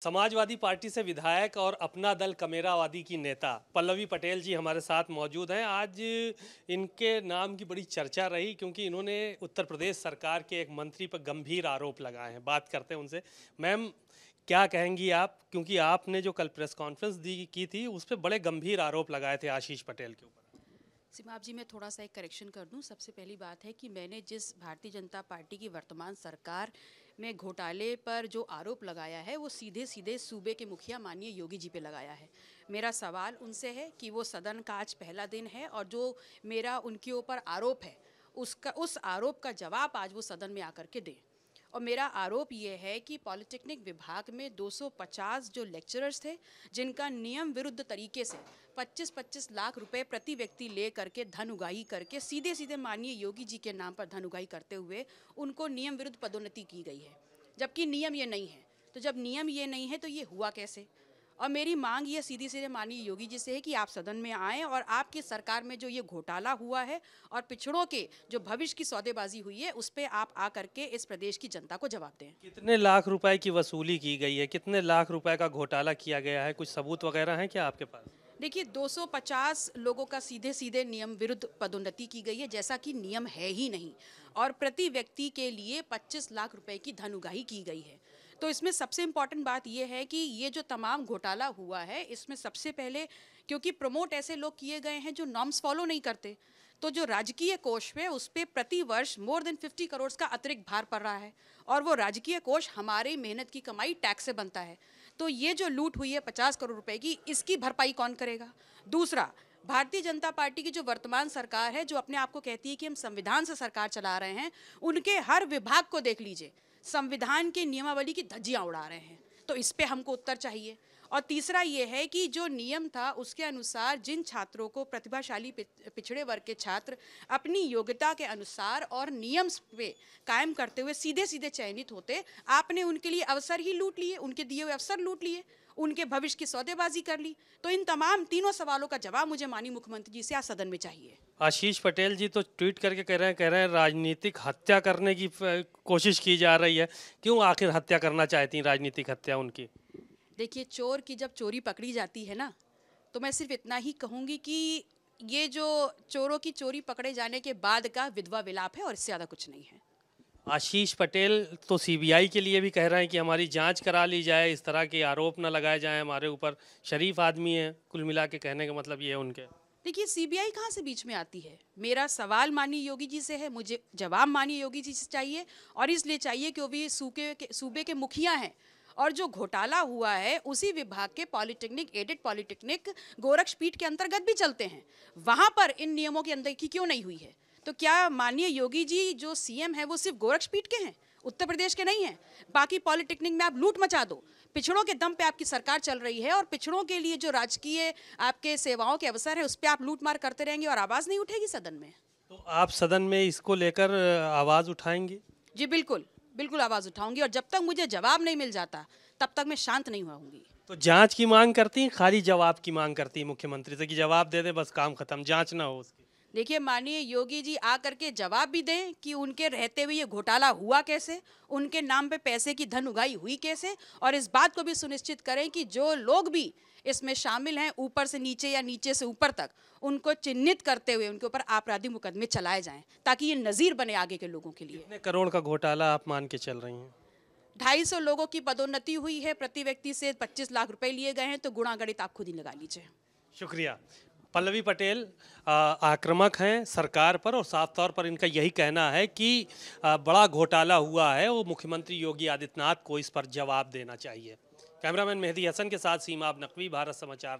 Samajwadi party से विधायक और अपना दल कमेरावादी की नेता पल्लवी पटेल जी हमारे साथ मौजूद हैं। आज इनके नाम की बड़ी चर्चा रही क्योंकि इन्होंने उत्तर प्रदेश सरकार के एक मंत्री पर गंभीर आरोप लगाए हैं। बात करते हैं उनसे। मैम, क्या कहेंगी आप, क्योंकि आपने जो कल प्रेस कॉन्फ्रेंस दी की थी उस पर बड़े गंभीर आरोप लगाए थे आशीष पटेल के ऊपर। सिमाप जी, मैं थोड़ा सा एक करेक्शन कर दूं। सबसे पहली बात है कि मैंने जिस भारतीय जनता पार्टी की वर्तमान सरकार में घोटाले पर जो आरोप लगाया है वो सीधे सीधे सूबे के मुखिया माननीय योगी जी पे लगाया है। मेरा सवाल उनसे है कि वो सदन का आज पहला दिन है और जो मेरा उनके ऊपर आरोप है उस आरोप का जवाब आज वो सदन में आकर के दें। और मेरा आरोप ये है कि पॉलिटेक्निक विभाग में 250 जो लेक्चरर्स थे जिनका नियम विरुद्ध तरीके से 25-25 लाख रुपए प्रति व्यक्ति ले करके धन उगाही करके सीधे सीधे माननीय योगी जी के नाम पर धन उगाही करते हुए उनको नियम विरुद्ध पदोन्नति की गई है, जबकि नियम ये नहीं है। तो जब नियम ये नहीं है तो ये हुआ कैसे? और मेरी मांग ये सीधी सीधे माननीय योगी जी से है कि आप सदन में आएँ और आपकी सरकार में जो ये घोटाला हुआ है और पिछड़ों के जो भविष्य की सौदेबाजी हुई है उस पर आप आ करके इस प्रदेश की जनता को जवाब दें। कितने लाख रुपए की वसूली की गई है, कितने लाख रुपए का घोटाला किया गया है, कुछ सबूत वगैरह हैं क्या आपके पास? देखिए, 250 लोगों का सीधे सीधे नियम विरुद्ध पदोन्नति की गई है, जैसा कि नियम है ही नहीं, और प्रति व्यक्ति के लिए 25 लाख रुपए की धन उगाही की गई है। तो इसमें सबसे इम्पॉर्टेंट बात यह है कि ये जो तमाम घोटाला हुआ है इसमें सबसे पहले क्योंकि प्रमोट ऐसे लोग किए गए हैं जो नॉर्म्स फॉलो नहीं करते, तो जो राजकीय कोष पे उस पर प्रति वर्ष मोर देन 50 करोड़ का अतिरिक्त भार पड़ रहा है और वो राजकीय कोष हमारी मेहनत की कमाई टैक्स से बनता है। तो ये जो लूट हुई है 50 करोड़ रुपए की, इसकी भरपाई कौन करेगा? दूसरा, भारतीय जनता पार्टी की जो वर्तमान सरकार है जो अपने आप को कहती है कि हम संविधान से सरकार चला रहे हैं, उनके हर विभाग को देख लीजिए, संविधान के नियमावली की धज्जियां उड़ा रहे हैं। तो इस पे हमको उत्तर चाहिए। और तीसरा ये है कि जो नियम था उसके अनुसार जिन छात्रों को प्रतिभाशाली पिछड़े वर्ग के छात्र अपनी योग्यता के अनुसार और नियम पे कायम करते हुए सीधे सीधे चयनित होते, आपने उनके लिए अवसर ही लूट लिए, उनके दिए हुए अवसर लूट लिए, उनके भविष्य की सौदेबाजी कर ली। तो इन तमाम तीनों सवालों का जवाब मुझे माननीय मुख्यमंत्री जी से आज सदन में चाहिए। आशीष पटेल जी तो ट्वीट करके कह रहे हैं राजनीतिक हत्या करने की कोशिश की जा रही है। क्यों आखिर हत्या करना चाहती हैं, राजनीतिक हत्या उनकी? देखिए, चोर की जब चोरी पकड़ी जाती है ना, तो मैं सिर्फ इतना ही कहूँगी कि ये जो चोरों की चोरी पकड़े जाने के बाद का विधवा विलाप है और इससे ज़्यादा कुछ नहीं है। आशीष पटेल तो सीबीआई के लिए भी कह रहे हैं कि हमारी जांच करा ली जाए, इस तरह के आरोप न लगाए जाएं हमारे ऊपर। शरीफ आदमी है, कुल मिला के कहने का मतलब ये है उनके। देखिए, सीबीआई कहाँ से बीच में आती है? मेरा सवाल माननीय योगी जी से है, मुझे जवाब माननीय योगी जी से चाहिए, और इसलिए चाहिए कि वो भी सूबे के मुखिया हैं और जो घोटाला हुआ है उसी विभाग के पॉलिटेक्निक, एडेड पॉलिटेक्निक गोरक्षपीठ के अंतर्गत भी चलते हैं, वहाँ पर इन नियमों की अनदेखी क्यों नहीं हुई है? तो क्या माननीय योगी जी जो सीएम है वो सिर्फ गोरक्षपीठ के हैं, उत्तर प्रदेश के नहीं हैं? बाकी पॉलिटेक्निक में आप लूट मचा दो, पिछड़ों के दम पे आपकी सरकार चल रही है और पिछड़ों के लिए जो राजकीय आपके सेवाओं के अवसर है उस पर आप लूट मार करते रहेंगे और आवाज़ नहीं उठेगी सदन में। तो आप सदन में इसको लेकर आवाज़ उठाएंगी? जी बिल्कुल, बिल्कुल आवाज़ उठाऊंगी, और जब तक मुझे जवाब नहीं मिल जाता तब तक मैं शांत नहीं होऊंगी। तो जांच की मांग करती हैं, खाली जवाब की मांग करती हैं मुख्यमंत्री से कि जवाब दे दे, बस काम खत्म, जांच ना हो उसकी? देखिए, माननीय योगी जी आकर के जवाब भी दें कि उनके रहते हुए ये घोटाला हुआ कैसे, उनके नाम पे पैसे की धन उगाही हुई कैसे, और इस बात को भी सुनिश्चित करें कि जो लोग भी इसमें शामिल हैं, ऊपर से नीचे या नीचे से ऊपर तक, उनको चिन्हित करते हुए उनके ऊपर आपराधिक मुकदमे चलाए जाएं ताकि ये नज़ीर बने आगे के लोगों के लिए। कितने करोड़ का घोटाला आप मान के चल रही हैं? 250 लोगों की पदोन्नति हुई है, प्रति व्यक्ति से 25 लाख रुपए लिए गए हैं, तो गुणा गणित आप खुद ही लगा लीजिए। शुक्रिया। पल्लवी पटेल आक्रामक हैं सरकार पर और साफ तौर पर इनका यही कहना है कि बड़ा घोटाला हुआ है, वो मुख्यमंत्री योगी आदित्यनाथ को इस पर जवाब देना चाहिए। कैमरामैन मेहदी हसन के साथ सीमा नकवी, भारत समाचार।